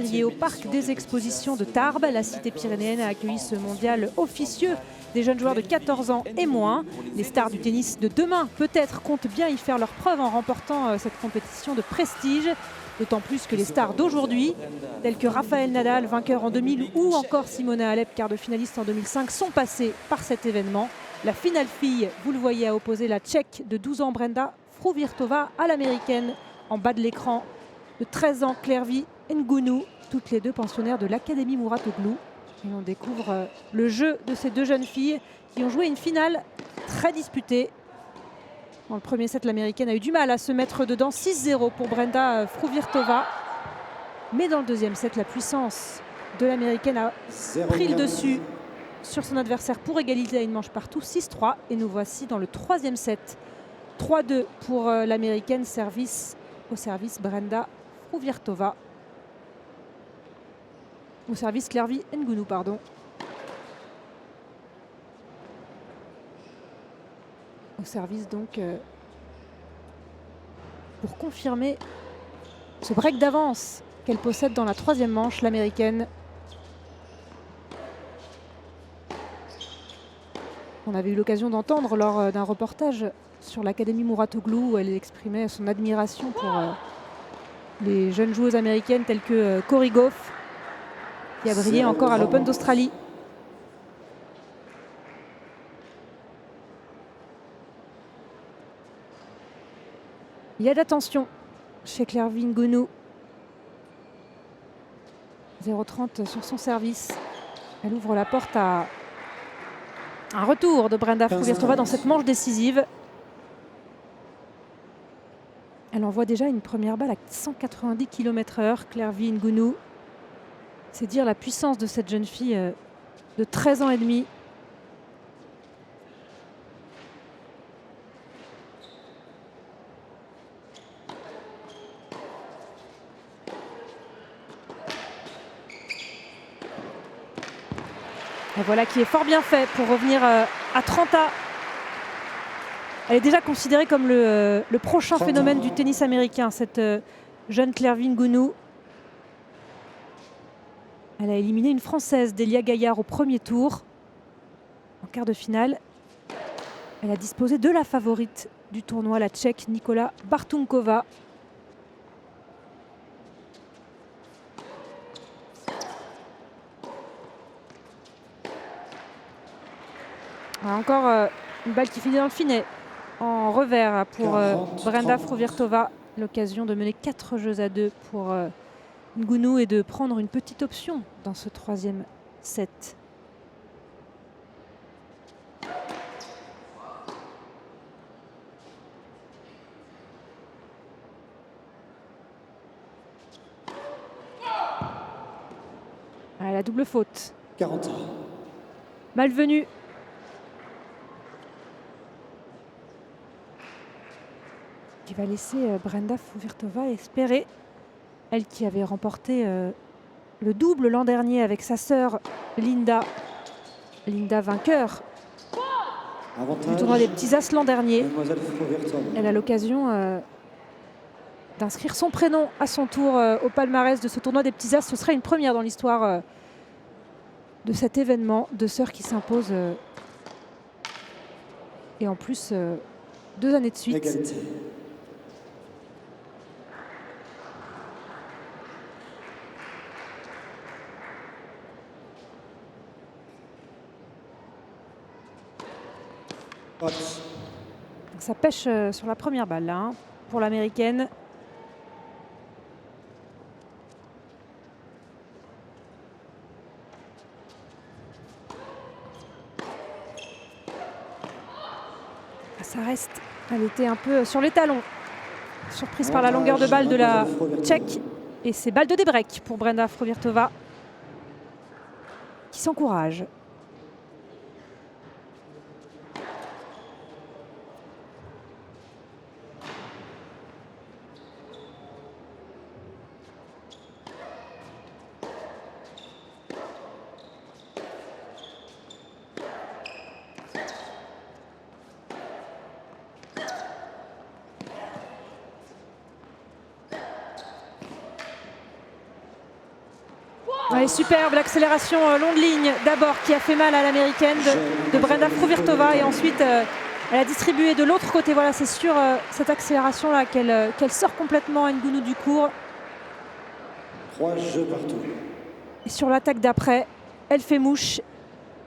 février au Parc des Expositions de Tarbes. La cité pyrénéenne a accueilli ce mondial officieux des jeunes joueurs de 14 ans et moins. Les stars du tennis de demain, peut-être, comptent bien y faire leur preuve en remportant cette compétition de prestige. D'autant plus que les stars d'aujourd'hui, tels que Rafael Nadal, vainqueur en 2000, ou encore Simona Halep, quart de finaliste en 2005, sont passés par cet événement. La finale fille, vous le voyez, a opposé la Tchèque de 12 ans Brenda Fruhvirtova à l'Américaine en bas de l'écran de 13 ans Clervie Ngounou, toutes les deux pensionnaires de l'Académie Mouratoglou. Et on découvre le jeu de ces deux jeunes filles qui ont joué une finale très disputée. Dans le premier set, l'Américaine a eu du mal à se mettre dedans. 6-0 pour Brenda Fruhvirtova. Mais dans le deuxième set, la puissance de l'Américaine a pris le dessus sur son adversaire pour égaliser à une manche partout. 6-3. Et nous voici dans le troisième set. 3-2 pour l'Américaine. Au service Brenda Fruhvirtova. Au service Clervie Ngounou, pardon. Au service donc pour confirmer ce break d'avance qu'elle possède dans la troisième manche, l'Américaine. On avait eu l'occasion d'entendre lors d'un reportage sur l'Académie Mouratoglou où elle exprimait son admiration pour les jeunes joueuses américaines telles que Cory Gauff, qui a brillé encore à l'Open d'Australie. Il y a d'attention chez Clervie Ngounou. 0,30 sur son service. Elle ouvre la porte à un retour de Brenda Fruhvirtova dans cette manche décisive. Elle envoie déjà une première balle à 190 km/h, Clervie Ngounou. C'est dire la puissance de cette jeune fille de 13 ans et demi. Et voilà qui est fort bien fait pour revenir à 30A. Elle est déjà considérée comme le prochain phénomène du tennis américain, cette jeune Clervie Ngounou. Elle a éliminé une Française, Delia Gaillard, au premier tour. En quart de finale, elle a disposé de la favorite du tournoi, la Tchèque Nikola Bartunkova. Encore une balle qui finit dans le finet en revers pour Brenda Fruhvirtova. L'occasion de mener 4-2 pour Ngounou et de prendre une petite option dans ce troisième set. Ah, la double faute. 40. Malvenue. Qui va laisser Brenda Fruhvirtova espérer. Elle qui avait remporté le double l'an dernier avec sa sœur Linda. Linda vainqueur du tournoi des petits as l'an dernier. Elle a l'occasion d'inscrire son prénom à son tour au palmarès de ce tournoi des petits as. Ce serait une première dans l'histoire de cet événement. Deux sœurs qui s'imposent. Et en plus, 2 années de suite. Égalité. Donc ça pêche sur la première balle là, hein, pour l'Américaine. Ça reste, elle était un peu sur les talons. Surprise par la longueur de balle de la Tchèque. Et c'est balle de débreak pour Brenda Fruhvirtova qui s'encourage. Ouais, superbe l'accélération longue ligne d'abord qui a fait mal à l'américaine de Brenda Fruhvirtova et ensuite elle a distribué de l'autre côté. Voilà, c'est sur cette accélération là qu'elle sort complètement Ngunnu du court. 3 jeux partout. Et sur l'attaque d'après, elle fait mouche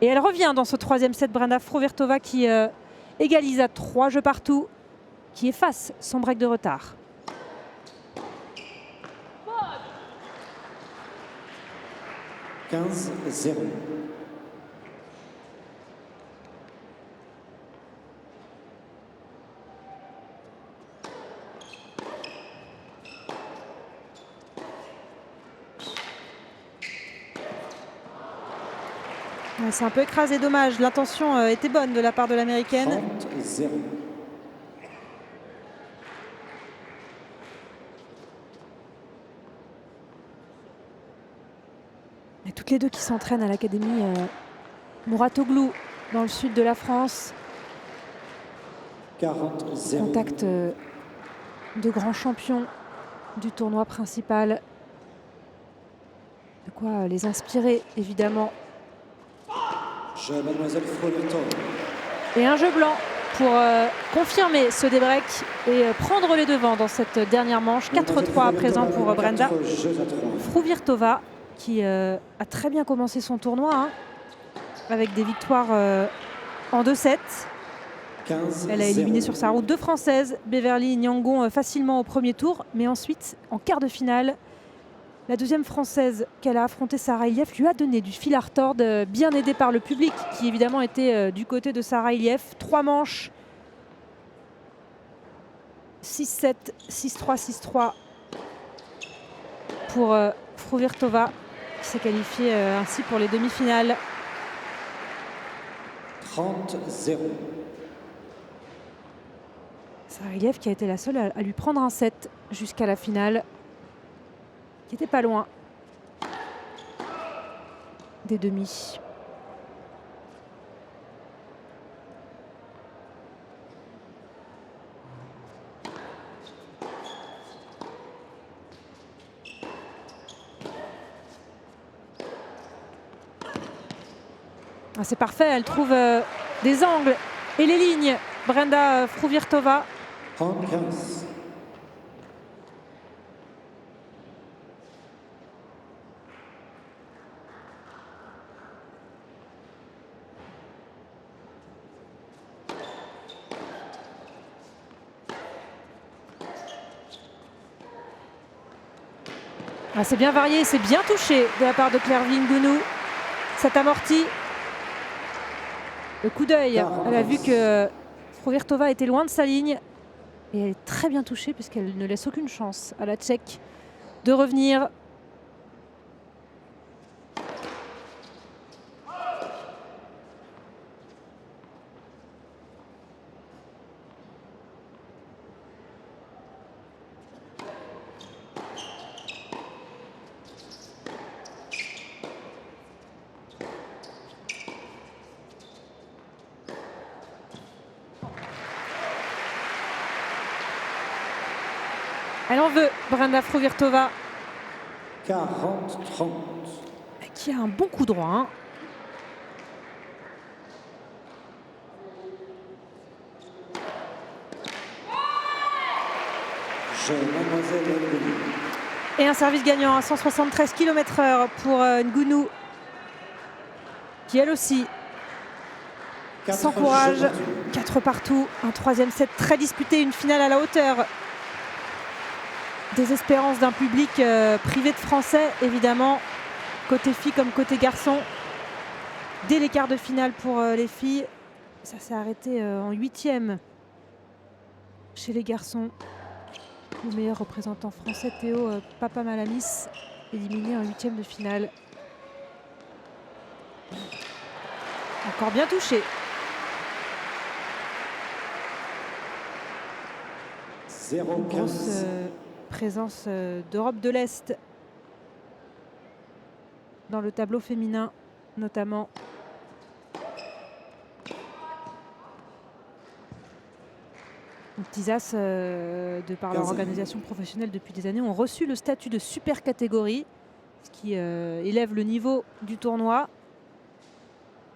et elle revient dans ce troisième set. Brenda Fruhvirtova qui égalise à 3 jeux partout, qui efface son break de retard. « 15-0. C'est un peu écrasé, dommage. L'intention était bonne de la part de l'américaine. 30-0. Et toutes les deux qui s'entraînent à l'académie Mouratoglou dans le sud de la France. 40-0. Contact de grands champions du tournoi principal. De quoi les inspirer, évidemment. Jeu mademoiselle Fruhvirtova. Et un jeu blanc pour confirmer ce débreak et prendre les devants dans cette dernière manche. 4-3 à présent pour Brenda Fruhvirtova qui a très bien commencé son tournoi hein, avec des victoires en 2-7. Elle a éliminé sur sa route 2 Françaises, Beverly Nyangon facilement au premier tour, mais ensuite en quart de finale, la deuxième Française qu'elle a affrontée, Sarah Iliev, lui a donné du fil à retordre, bien aidée par le public qui évidemment était du côté de Sarah Iliev. 3 manches, 6-7, 6-3, 6-3 pour Fruhvirtova qui s'est qualifiée ainsi pour les demi-finales. 30-0. Sarah Iliev qui a été la seule à lui prendre un set jusqu'à la finale, qui n'était pas loin des demi. Ah, c'est parfait, elle trouve des angles et les lignes. Brenda Fruhvirtova. 30-15. Ah, c'est bien varié, c'est bien touché de la part de Clervie Ngunnu. Cette amorti. Le coup d'œil, elle a vu que Fruhvirtova était loin de sa ligne. Et elle est très bien touchée puisqu'elle ne laisse aucune chance à la Tchèque de revenir. Elle en veut, Brenda Fruhvirtova. 40-30. Qui a un bon coup droit. Hein. Jeu mademoiselle Ngunnu. Et un service gagnant à 173 km/h pour Ngunnu, qui elle aussi s'encourage. 4 partout, un troisième set très disputé, une finale à la hauteur des espérances d'un public privé de Français, évidemment, côté filles comme côté garçons. Dès les quarts de finale pour les filles, ça s'est arrêté en 8e chez les garçons. Le meilleur représentant français, Théo Papamalamis, éliminé en 8e de finale. Encore bien touché. 0-15. Grosse présence d'Europe de l'Est dans le tableau féminin notamment. Les petits As, de par leur organisation professionnelle depuis des années, ont reçu le statut de super catégorie ce qui élève le niveau du tournoi.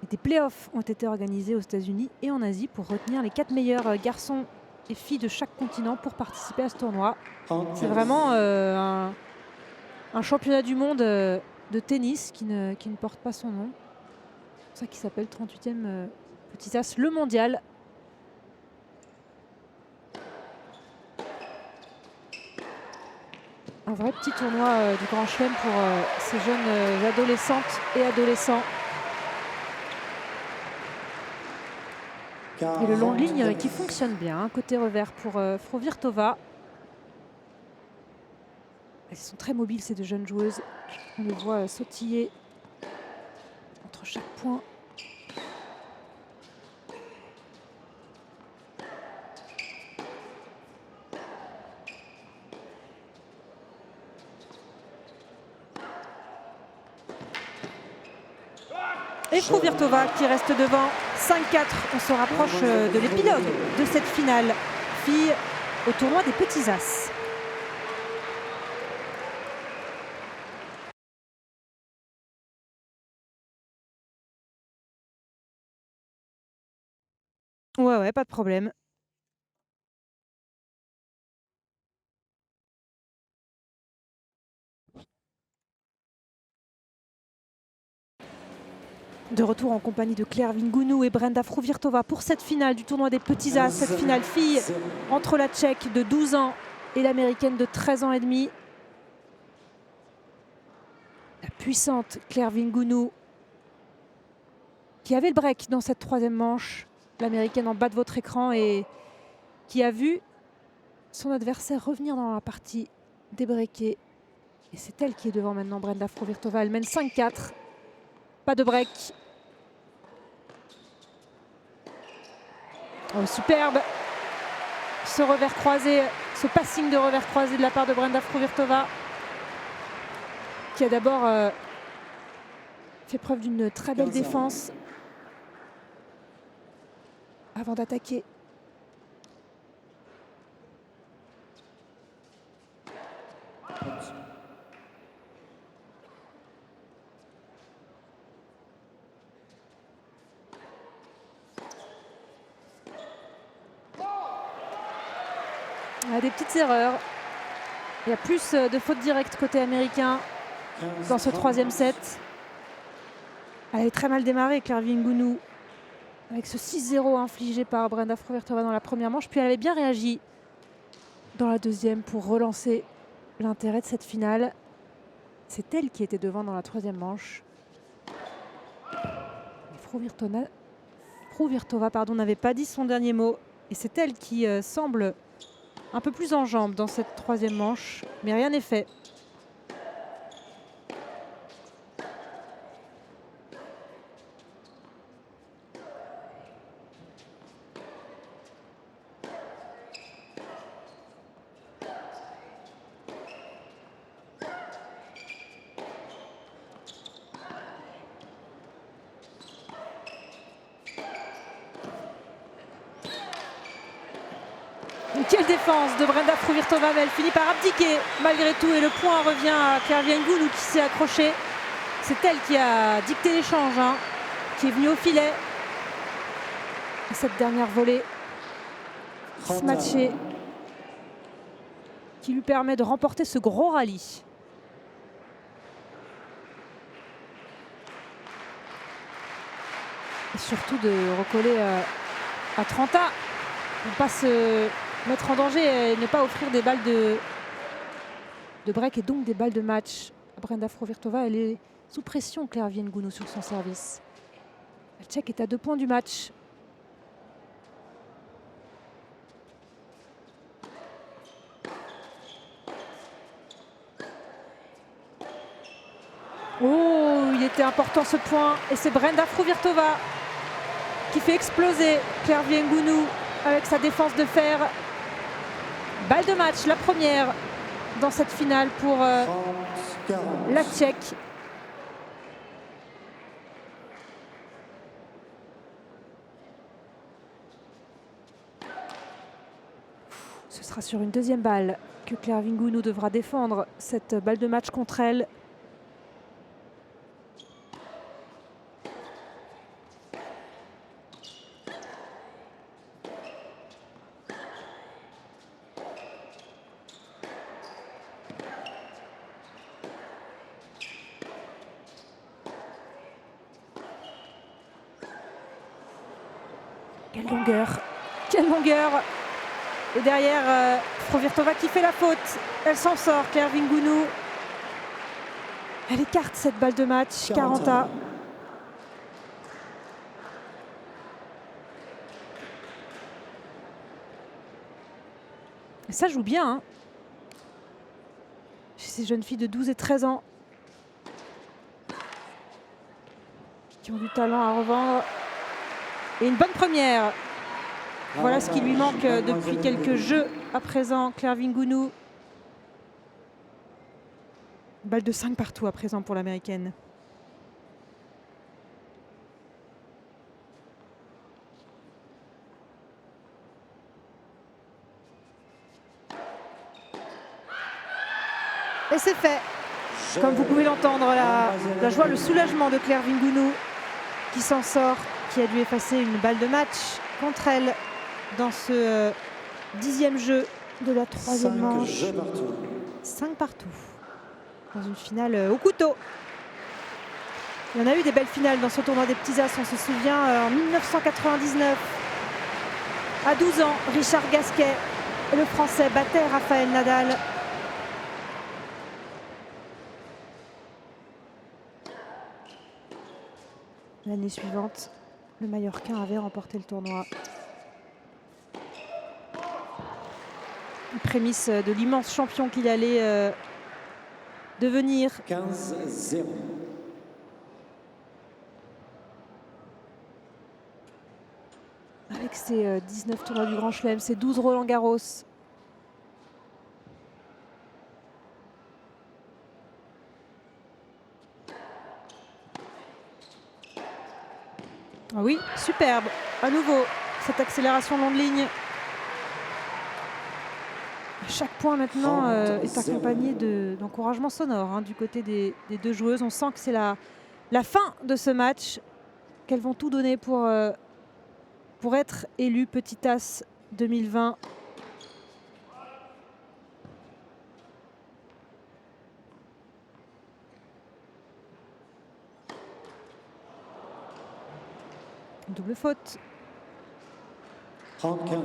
Et des playoffs ont été organisés aux États-Unis et en Asie pour retenir les 4 meilleurs garçons et filles de chaque continent pour participer à ce tournoi. C'est vraiment un championnat du monde de tennis qui ne porte pas son nom. C'est pour ça qu'il s'appelle 38e Petit As, le mondial. Un vrai petit tournoi du Grand Chelem pour ces jeunes adolescentes et adolescents. Et le long de ligne qui fonctionne bien, côté revers pour Fruhvirtova. Elles sont très mobiles ces deux jeunes joueuses. On les voit sautiller entre chaque point. Et Fruhvirtova qui reste devant 5-4. On se rapproche de l'épilogue de cette finale fille au tournoi des Petits As. Ouais, pas de problème. De retour en compagnie de Claire Vingounou et Brenda Fruhvirtova pour cette finale du tournoi des Petits As, cette finale fille entre la Tchèque de 12 ans et l'Américaine de 13 ans et demi. La puissante Claire Vingounou qui avait le break dans cette troisième manche, l'Américaine en bas de votre écran et qui a vu son adversaire revenir dans la partie débreakée. Et c'est elle qui est devant maintenant, Brenda Fruhvirtova. Elle mène 5-4. Pas de break. Oh, superbe ce revers croisé, ce passing de revers croisé de la part de Brenda Fruhvirtova, qui a d'abord fait preuve d'une très belle défense avant d'attaquer. Il y a des petites erreurs. Il y a plus de fautes directes côté américain dans ce troisième set. Elle avait très mal démarré, Claire Vingounou, avec ce 6-0 infligé par Brenda Fruhvirtova dans la première manche. Puis elle avait bien réagi dans la deuxième pour relancer l'intérêt de cette finale. C'est elle qui était devant dans la troisième manche. Fruhvirtova n'avait pas dit son dernier mot. Et c'est elle qui semble un peu plus en jambes dans cette troisième manche. Mais rien n'est fait. Quelle défense de Brenda Fruhvirtova, mais elle finit par abdiquer malgré tout et le point revient à Claire Vingounou qui s'est accrochée. C'est elle qui a dicté l'échange, qui est venue au filet. Et cette dernière volée smatchée qui lui permet de remporter ce gros rallye. Et surtout de recoller à 30 A. Ne pas se mettre en danger et ne pas offrir des balles de break et donc des balles de match. Brenda Fruhvirtova, elle est sous pression, Claire Vingounou, sur son service. La Tchèque est à 2 points du match. Oh, il était important ce point. Et c'est Brenda Fruhvirtova qui fait exploser Claire Vingounou avec sa défense de fer. Balle de match, la première dans cette finale pour la Tchèque. Ce sera sur une deuxième balle que Claire Vingounou devra défendre cette balle de match contre elle. Quelle longueur! Quelle longueur! Et derrière, Fruhvirtova qui fait la faute. Elle s'en sort, Claire Vingounou. Elle écarte cette balle de match, 40A. Ça joue bien, hein, chez ces jeunes filles de 12 et 13 ans qui ont du talent à revendre. Et une bonne première. Voilà ce qui lui manque depuis quelques jeux à présent, Claire Vingounou. Balle de 5 partout à présent pour l'américaine. Et c'est fait. Comme vous pouvez l'entendre, la joie, le soulagement de Claire Vingounou qui s'en sort, qui a dû effacer une balle de match contre elle dans ce 10e jeu de la 3e manche. 5 partout. Dans une finale au couteau. Il y en a eu des belles finales dans ce tournoi des petits as. On se souvient en 1999. À 12 ans, Richard Gasquet, le Français, battait Rafael Nadal. L'année suivante, le Mallorquin avait remporté le tournoi. Une prémisse de l'immense champion qu'il allait devenir. 15-0. Avec ses 19 tournois du Grand Chelem, ses 12 Roland Garros. Ah oui, superbe. À nouveau, cette accélération long de ligne. Chaque point maintenant est accompagné d'encouragements sonores hein, du côté des deux joueuses. On sent que c'est la fin de ce match, qu'elles vont tout donner pour être élues Petit As 2020. Double faute. 30-15.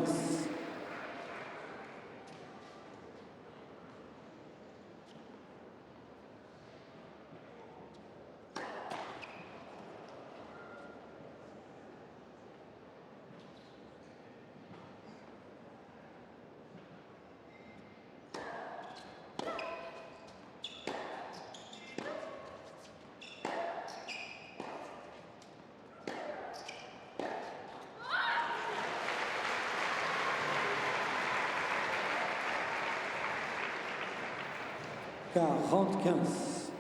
Quarante-quinze.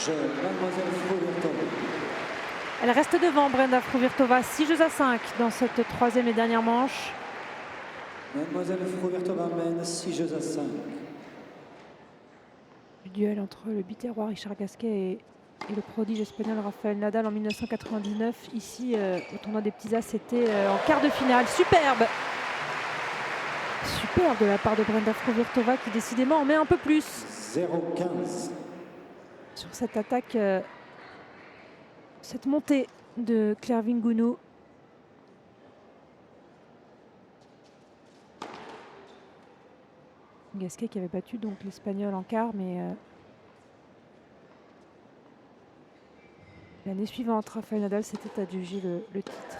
Mademoiselle Fruhvirtova. Elle reste devant Brenda Fruhvirtova, 6 jeux à 5 dans cette 3e et dernière manche. Mademoiselle Fruhvirtova mène 6 jeux à 5. Le duel entre le biterrois Richard Gasquet et le prodige espagnol Rafael Nadal en 1999. Ici, au tournoi des petits as, c'était en quart de finale. Superbe! Superbe de la part de Brenda Fruhvirtova qui décidément en met un peu plus. 0-15. Sur cette attaque, cette montée de Claire Vingounou. Gasquet qui avait battu donc l'Espagnol en quart, mais l'année suivante, Rafael Nadal s'était adjugé le titre.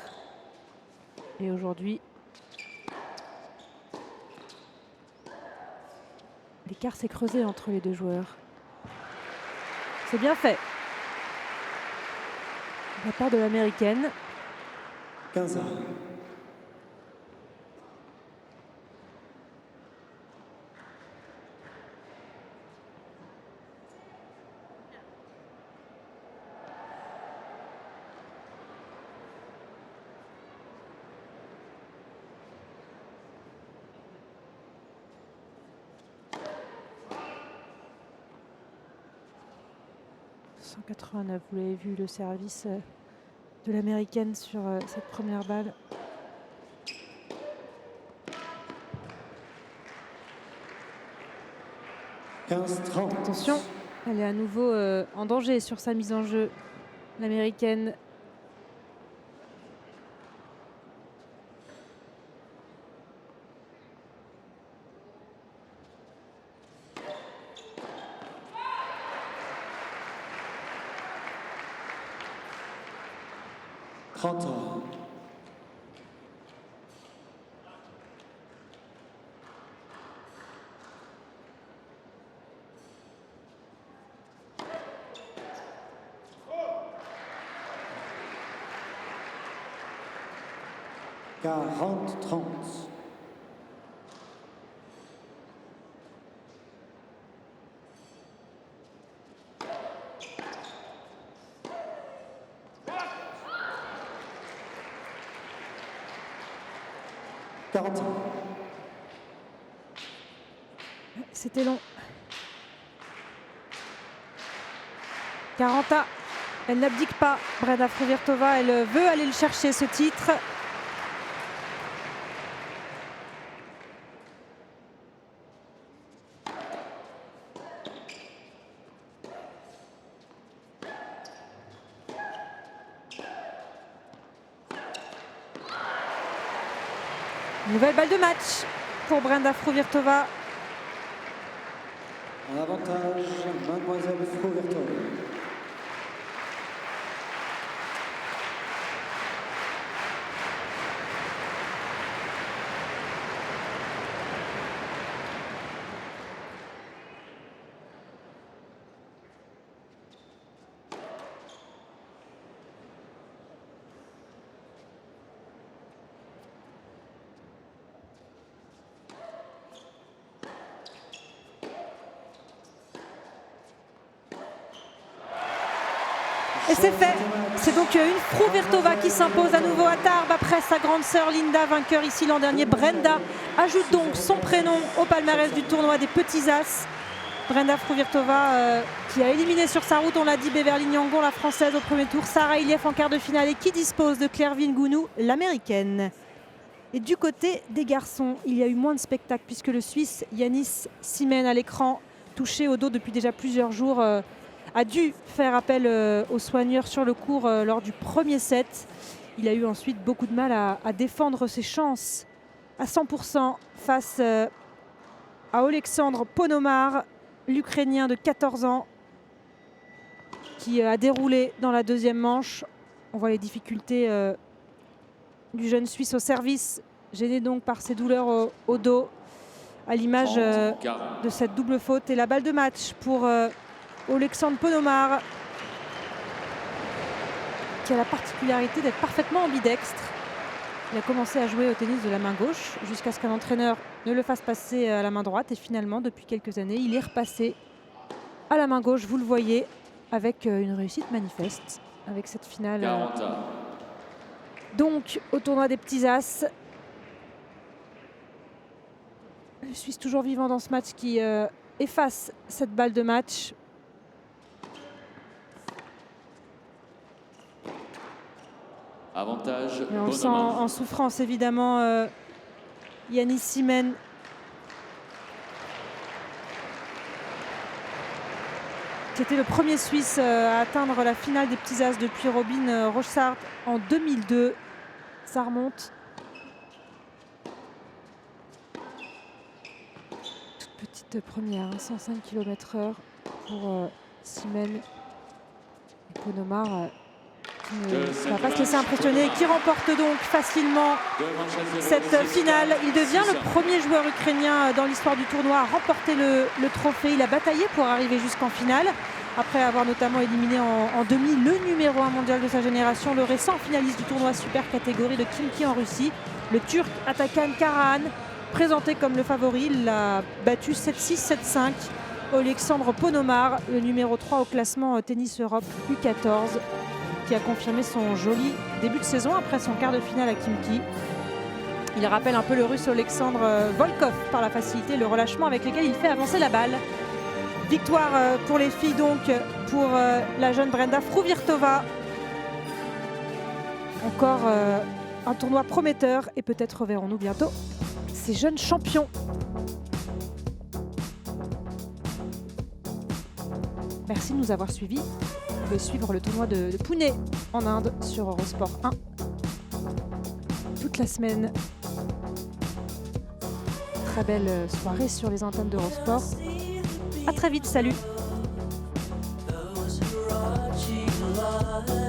Et aujourd'hui, l'écart s'est creusé entre les deux joueurs. C'est bien fait. De la part de l'américaine. 15 ans. Vous l'avez vu, le service de l'américaine sur cette première balle. 15-30. Attention, elle est à nouveau en danger sur sa mise en jeu, l'américaine. Quarante 30. C'était long. 40. Elle n'abdique pas. Brenda Fruhvirtova, elle veut aller le chercher, ce titre. Nouvelle balle de match pour Brenda Fruhvirtova. En avantage, mademoiselle Fruhvirtova. Et c'est fait. C'est donc une Fruhvirtova qui s'impose à nouveau à Tarbes après sa grande sœur Linda, vainqueur ici l'an dernier. Brenda ajoute donc son prénom au palmarès du tournoi des petits as. Brenda Fruhvirtova qui a éliminé sur sa route, on l'a dit, Beverly Nyong'o, la française au premier tour, Sarah Iliev en quart de finale et qui dispose de Claire Vingounou, l'américaine. Et du côté des garçons, il y a eu moins de spectacles puisque le Suisse Yannis Simen à l'écran, touché au dos depuis déjà plusieurs jours, a dû faire appel aux soigneurs sur le court lors du premier set. Il a eu ensuite beaucoup de mal à défendre ses chances à 100% face à Oleksandr Ponomar, l'Ukrainien de 14 ans, qui a déroulé dans la deuxième manche. On voit les difficultés du jeune Suisse au service, gêné donc par ses douleurs au dos, à l'image de cette double faute. Et la balle de match pour Oleksandr Ponomar, qui a la particularité d'être parfaitement ambidextre. Il a commencé à jouer au tennis de la main gauche jusqu'à ce qu'un entraîneur ne le fasse passer à la main droite. Et finalement, depuis quelques années, il est repassé à la main gauche, vous le voyez, avec une réussite manifeste, avec cette finale. Donc, au tournoi des petits as. Le Suisse toujours vivant dans ce match qui efface cette balle de match. Avantage. Et on le sent en souffrance évidemment, Yannis Simen. Qui était le premier Suisse à atteindre la finale des petits as depuis Robin Rochsart en 2002. Ça remonte. Toute petite première, 105 km/h pour Simen. Et Ponomar qui ne va pas se laisser impressionner et qui remporte donc facilement cette finale. Il devient le premier joueur ukrainien dans l'histoire du tournoi à remporter le trophée. Il a bataillé pour arriver jusqu'en finale, après avoir notamment éliminé en demi le numéro 1 mondial de sa génération, le récent finaliste du tournoi super catégorie de Khimki en Russie, le Turc Atakan Karahan, présenté comme le favori. Il l'a battu 7-6, 7-5. Oleksandr Ponomar, le numéro 3 au classement Tennis Europe U14, qui a confirmé son joli début de saison après son quart de finale à Khimki. Il rappelle un peu le russe Alexandre Volkov par la facilité et le relâchement avec lesquels il fait avancer la balle. Victoire pour les filles donc, pour la jeune Brenda Fruhvirtova. Encore un tournoi prometteur et peut-être reverrons-nous bientôt ces jeunes champions. Merci de nous avoir suivis. Vous pouvez suivre le tournoi de Pune en Inde sur Eurosport 1 toute la semaine. Très belle soirée sur les antennes d'Eurosport. À très vite, salut. Those who watching lights.